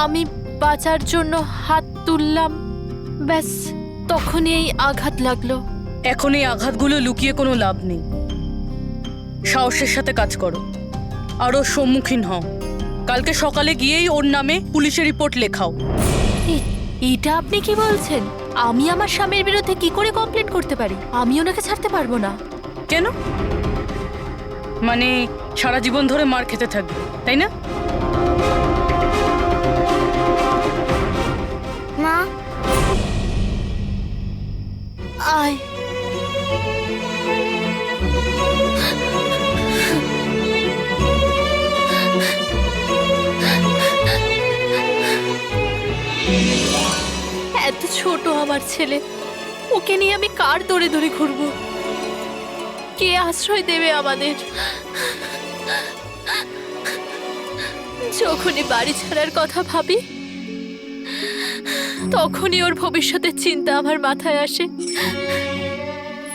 আমি বাঁচার জন্য হাত তুললাম, ব্যাস তখনই এই আঘাত লাগলো। এখন এই আঘাতগুলো লুকিয়ে কোনো লাভ নেই। সাহসের সাথে কাজ করো, আরও সম্মুখীন হও। কালকে সকালে গিয়েই ওর নামে পুলিশের রিপোর্ট লেখাও। এটা আপনি কি বলছেন? আমি আমার স্বামীর বিরুদ্ধে কি করে কমপ্লেন করতে পারি? আমি ওনাকে ছাড়তে পারবো না। কেন? মানে সারা জীবন ধরে মার খেতে থাকবে, তাই না? মা আয়। এত ছোট আমার ছেলে, ওকে নিয়ে আমি কার দৌড়ে দৌড়ে ঘুরবো? কে আশ্রয় দেবে আমাদের? যখনই বাড়ি ছাড়ার কথা ভাবি তখনই ওর ভবিষ্যতের চিন্তা আমার মাথায় আসে।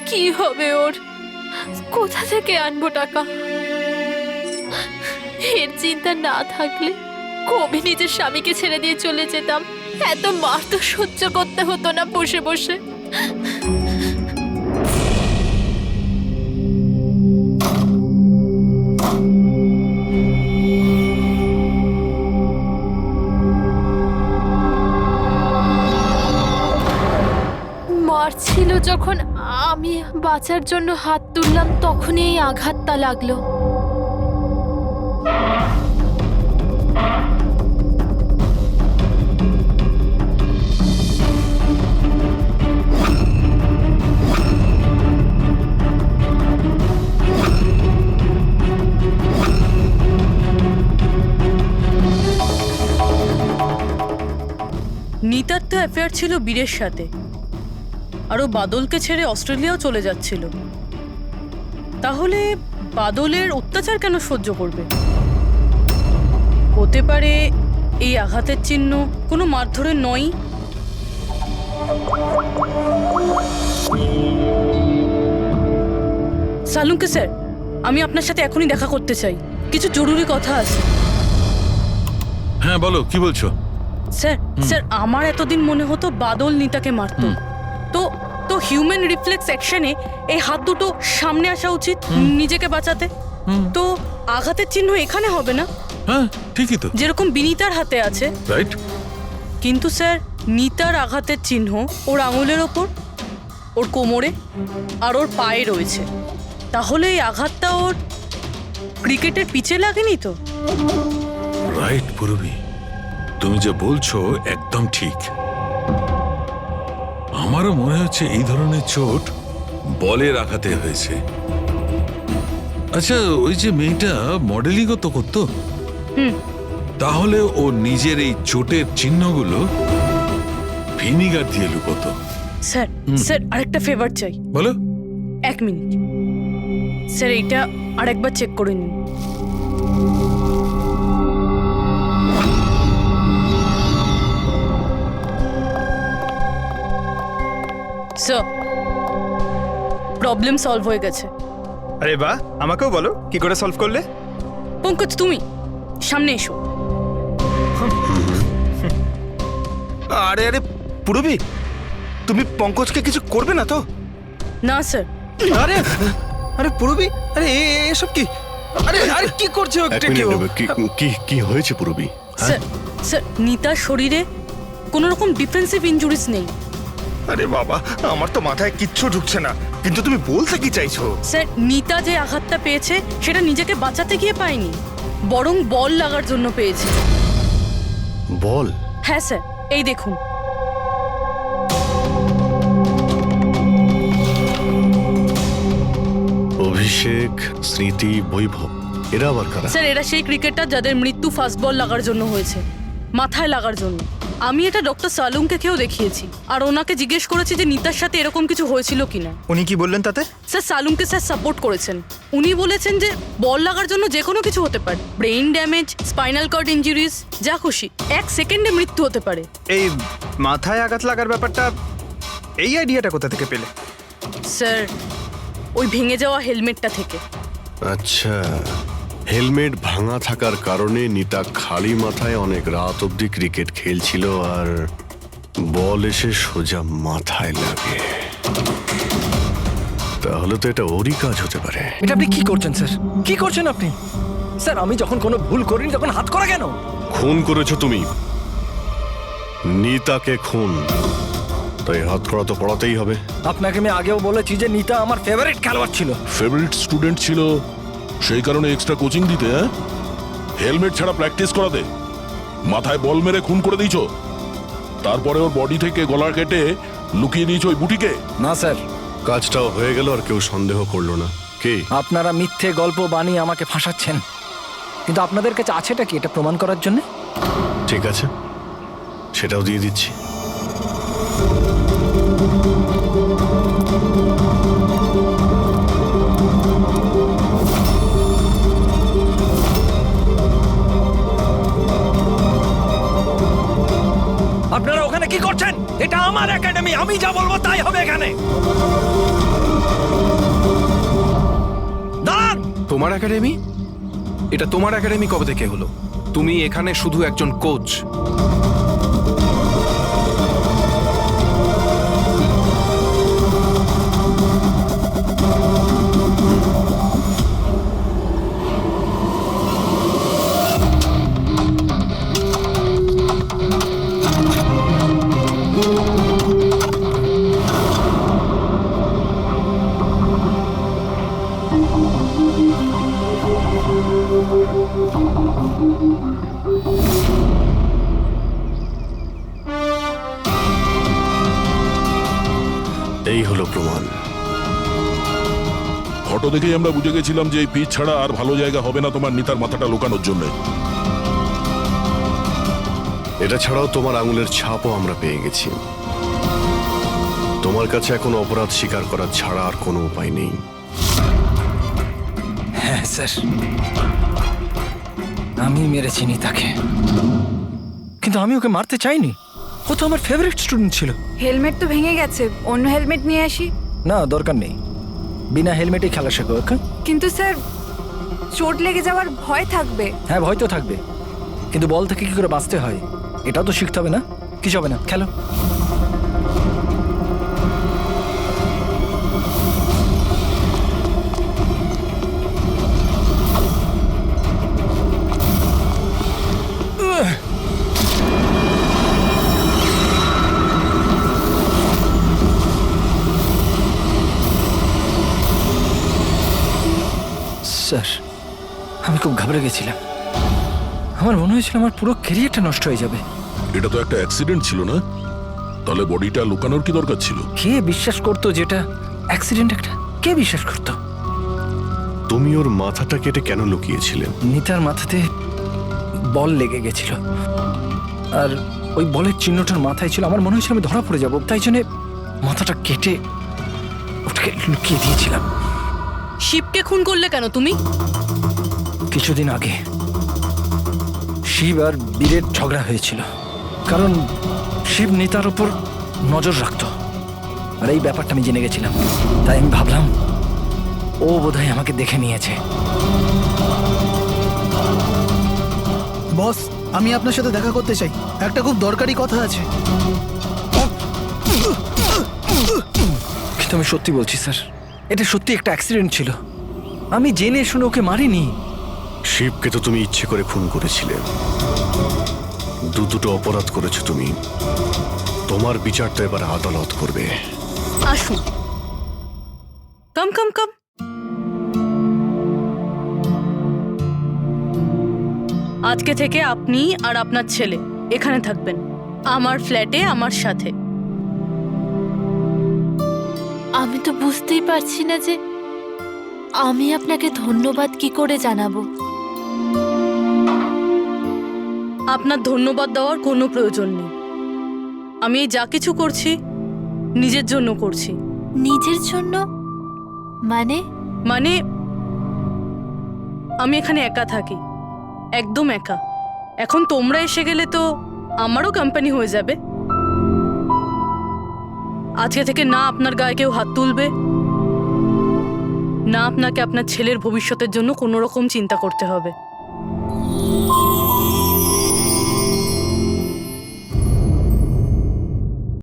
কি হবে ওর? কোথা থেকে আনবো টাকা? এর চিন্তা না থাকলে কবে নিজের স্বামীকে ছেড়ে দিয়ে চলে যেতাম। এত মার তো সহ্য করতে হতো না বসে বসে। মারছিল যখন আমি বাঁচার জন্য হাত তুললাম তখনই এই আঘাতটা লাগলো। নিতার তো অ্যাফেয়ার ছিল বীরের সাথে, আরও বাদলকে ছেড়ে অস্ট্রেলিয়াও চলে যাচ্ছিল। তাহলে বাদলের অত্যাচার কেন সহ্য করবে? হতে পারে এই আঘাতের চিহ্ন কোনো মারধরের নয়। সালুঙ্কে স্যার, আমি আপনার সাথে এখনই দেখা করতে চাই, কিছু জরুরি কথা আছে। হ্যাঁ বলো, কি বলছো? স্যার স্যার আমার এতদিন মনে হতো বাদল নিতাকে মারত। তো তো হিউম্যান রিফ্লেক্স অ্যাকশনে এই হাত দুটো সামনে আসা উচিত নিজেকে বাঁচাতে। তো আঘাতের চিহ্ন এখানে হবে না? হ্যাঁ ঠিকই তো, যেরকম বিনীতার হাতে আছে, রাইট? কিন্তু স্যার নিতার আঘাতের চিহ্ন ওর আঙুলের ওপর, ওর কোমরে আর ওর পায়ে রয়েছে। তাহলে এই আঘাতটা ওর ক্রিকেটের পিচে লাগেনি তো? রাইট পুরবি, তুমি যে বলছো একদম ঠিক। আমারও মনে হচ্ছে এই ধরনের চোট বলের আঘাতে হয়েছে। আচ্ছা, ওই যে মেয়েটা মডেলিংও তো করতো, তাহলে ও নিজের এই চোটের চিহ্নগুলো ভিনিগার দিয়ে লুকোতো। স্যার স্যার আরেকটা ফেভার চাই। বলো। 1 মিনিট স্যার, এইটা আরেকবার চেক করে নিন। স্যার, প্রবলেম সলভ হয়ে গেছে। আরে বাহ, আমাকেও বলো কি করে সলভ করলে। পঙ্কজ তুমি সামনে এসো। আরে আরে পুরবি, তুমি পঙ্কজকে কিছু করবে না তো? না স্যার। আরে আরে পুরবি, আরে এসব কি? আরে আরে কি করছে ও? এক মিনিট, কি হয়েছে পুরবি? স্যার স্যার নিতার শরীরে কোনো রকম ডিফেন্সিভ ইনজুরিস নেই। আরে বাবা, আমার তো মাথায় কিচ্ছু ঢুকছে না, কিন্তু তুমি বলতে কি চাইছো? স্যার নিতা যে আঘাতটা পেয়েছে সেটা নিজেকে বাঁচাতে গিয়ে পায়নি, বরং বল লাগার জন্য পেয়েছে। বল? হ্যাঁ স্যার, এই দেখুন। অভিষেক, স্মৃতি, বৈভব, এরা আবার কারা? স্যার এরা সেই ক্রিকেটার যাদের মৃত্যু ফাস্ট বল লাগার জন্য হয়েছে, মাথায় লাগার জন্য। আমি এটা ডক্টর সালুংকেও দেখিয়েছি, আর ওনাকে জিজ্ঞেস করেছি যে নিতার সাথে এরকম কিছু হয়েছিল কিনা। উনি কি বললেন তাতে? স্যার সালুংকে স্যার সাপোর্ট করেছেন। উনি বলেছেন যে বল লাগার জন্য যে কোনো কিছু হতে পারে, brain damage, spinal cord injuries, যা খুশি, 1 সেকেন্ডে মৃত্যু হতে পারে। এই মাথায় আঘাত লাগার ব্যাপারটা, এই আইডিয়াটা কোথা থেকে পেলে? স্যার ওই ভেঙে যাওয়া হেলমেটটা থেকে। আচ্ছা, হেলমেট ভাঙা থাকার কারণে নিতা খালি মাথায় অনেক রাত অবধি ক্রিকেট খেলছিল, আর বল এসে সোজা মাথায় লাগে। তাহলে তো এটা ওরই কাজ হতে পারে। এটা আপনি কি করছেন স্যার? কি করছেন আপনি? স্যার আমি যখন কোনো ভুল করিনি তখন হাত করা কেন? খুন করেছো তুমি, নিতাকে খুন, তাই হাত করা তো পড়াতেই হবে। আপনাকে আমি আগেও বলেছি যে নিতা আমার ফেভারিট খেলোয়াড় ছিল। ফেভারিট স্টুডেন্ট ছিল, সেই কারণে এক্সট্রা কোচিং দিতে, হ্যাঁ? হেলমেট ছাড়া প্র্যাকটিস করাতে, মাথায় বল মেরে খুন করে দিয়েছো, তারপরে ওর বডি থেকে গলা কেটে লুকিয়ে দিয়েছো ওই বুটিকে। না স্যার, কাজটাও হয়ে গেল আর কেউ সন্দেহ করলো না। কে? আপনারা মিথ্যে গল্প বানিয়ে আমাকে ফাঁসাচ্ছেন, কিন্তু আপনাদের কাছে আছেটা কি এটা প্রমাণ করার জন্য? ঠিক আছে, সেটাও দিয়ে দিচ্ছি। আপনারা ওখানে কি করছেন? এটা আমার একাডেমি, আমি যা বলবো তাই হবে এখানে। দাঁড়ান! তোমার একাডেমি? এটা তোমার একাডেমি কবে থেকে হলো? তুমি এখানে শুধু একজন কোচ। এই হলো প্রমাণ। ফটো দেখেই আমরা বুঝে গেছিলাম যে এই পিচ ছাড়া আর ভালো জায়গা হবে না তোমার নিতার মাথাটা লুকানোর জন্য। এটা ছাড়াও তোমার আঙুলের ছাপও আমরা পেয়ে গেছি। তোমার কাছে এখন অপরাধ স্বীকার করা ছাড়া আর কোনো উপায় নেই। হ্যাঁ স্যার, আমি মেরেছি নিতাকে, কিন্তু আমি ওকে মারতে চাইনি। ও তো আমার ফেভারিট স্টুডেন্ট ছিল। হেলমেট তো ভেঙে গেছে, অন্য হেলমেট নিয়ে আসি। না, দরকার নেই, বিনা হেলমেটে খেলা শেখো। কিন্তু স্যার চোট লেগে যাওয়ার ভয় থাকবে। হ্যাঁ, ভয় তো থাকবে, কিন্তু বল থেকে কি করে বাঁচতে হয় এটাও তো শিখতে হবে না? কিছু হবে না, খেলো। স্যার আমি খুব ঘাবড়ে গেছিলাম, আমার মনে হয়েছিল আমার পুরো ক্যারিয়ারটা নষ্ট হয়ে যাবে। এটা তো একটা অ্যাক্সিডেন্ট ছিল না? তাহলে বডিটা লুকানোর কি দরকার ছিল? কে বিশ্বাস করতো যেটা অ্যাক্সিডেন্ট একটা? কে বিশ্বাস করতো? তুমি ওর মাথাটা কেটে কেন লুকিয়েছিলে? নিতার মাথাতে বল লেগে গেছিল, আর ওই বলের চিহ্নটার মাথায় ছিল। আমার মনে হয়েছিল আমি ধরা পড়ে যাব, তাই জন্য মাথাটা কেটে ওটাকে লুকিয়ে দিয়েছিলাম। শিবকে খুন করলে কেন তুমি? কিছুদিন আগে শিব আর বীরের ঝগড়া হয়েছিল, কারণ শিব নিতার উপর নজর রাখত, আর এই ব্যাপারটা আমি জেনে গেছিলাম। তাই আমি ভাবলাম ও বোধহয় আমাকে দেখে নিয়েছে। বস, আমি আপনার সাথে দেখা করতে চাই, একটা খুব দরকারি কথা আছে। কিন্তু আমি সত্যি বলছি স্যার, এটা সত্যি একটা অ্যাক্সিডেন্ট ছিল। আমি জেনে শুনে ওকে মারিনি। শিবকে তো তুমি ইচ্ছে করে খুন করেছিলে। দুটো অপরাধ করেছো তুমি। তোমার বিচারটা এবার আদালত করবে। আসুন, কাম কাম কাম। আজকে থেকে আপনি আর আপনার ছেলে এখানে থাকবেন, আমার ফ্ল্যাটে আমার সাথে। আমি তো বুঝতেই পারছি না যে আমি আপনাকে ধন্যবাদ কি করে জানাবো। আপনার ধন্যবাদ দেওয়ার কোনো প্রয়োজন নেই। আমি এই যা কিছু করছি নিজের জন্য করছি। নিজের জন্য মানে? মানে আমি এখানে একা থাকি, একদম একা। এখন তোমরা এসে গেলে তো আমারও কোম্পানি হয়ে যাবে। আজকে থেকে না আপনার গায়ে কেউ হাত তুলবে, না আপনাকে আপনার ছেলের ভবিষ্যতের জন্য কোনো রকম চিন্তা করতে হবে।